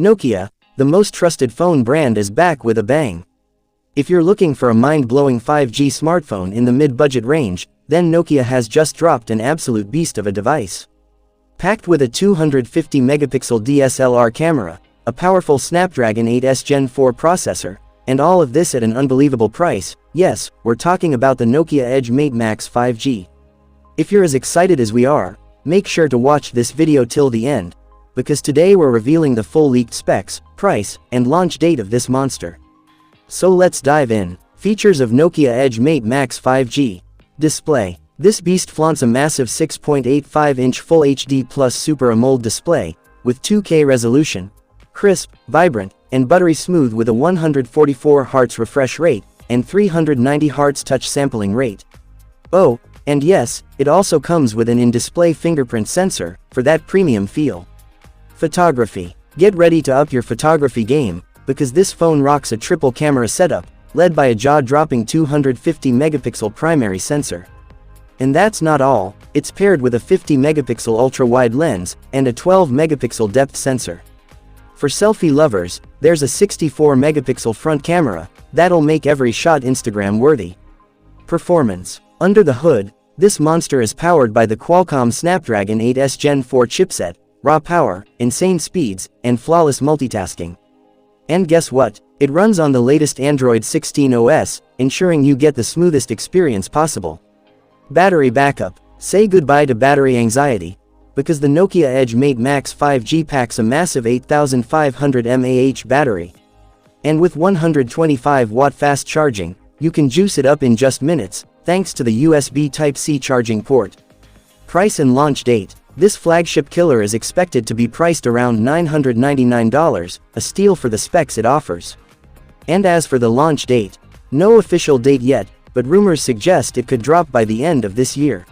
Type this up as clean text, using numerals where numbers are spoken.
Nokia, the most trusted phone brand, is back with a bang. If you're looking for a mind-blowing 5G smartphone in the mid-budget range, then Nokia has just dropped an absolute beast of a device. Packed with a 250MP DSLR camera, a powerful Snapdragon 8's Gen 4 processor, and all of this at an unbelievable price, yes, we're talking about the Nokia Edge Mate Max 5G. If you're as excited as we are, make sure to watch this video till the end, because today we're revealing the full leaked specs, price, and launch date of this monster. So let's dive in. Features of Nokia Edge Mate Max 5G. Display. This beast flaunts a massive 6.85-inch Full HD Plus Super AMOLED display, with 2K resolution, crisp, vibrant, and buttery smooth with a 144 Hz refresh rate, and 390 Hz touch sampling rate. Oh, and yes, it also comes with an in-display fingerprint sensor, for that premium feel. Photography. Get ready to up your photography game, because this phone rocks a triple camera setup, led by a jaw-dropping 250MP primary sensor. And that's not all, it's paired with a 50MP ultra-wide lens, and a 12MP depth sensor. For selfie lovers, there's a 64MP front camera, that'll make every shot Instagram-worthy. Performance. Under the hood, this monster is powered by the Qualcomm Snapdragon 8's Gen 4 chipset, raw power, insane speeds, and flawless multitasking. And guess what? It runs on the latest Android 16 OS, ensuring you get the smoothest experience possible. Battery backup. Say goodbye to battery anxiety, because the Nokia Edge Mate Max 5G packs a massive 8500 mAh battery. And with 125-watt fast charging, you can juice it up in just minutes, thanks to the USB Type-C charging port. Price and launch date. This flagship killer is expected to be priced around $999, a steal for the specs it offers. And as for the launch date, no official date yet, but rumors suggest it could drop by the end of this year.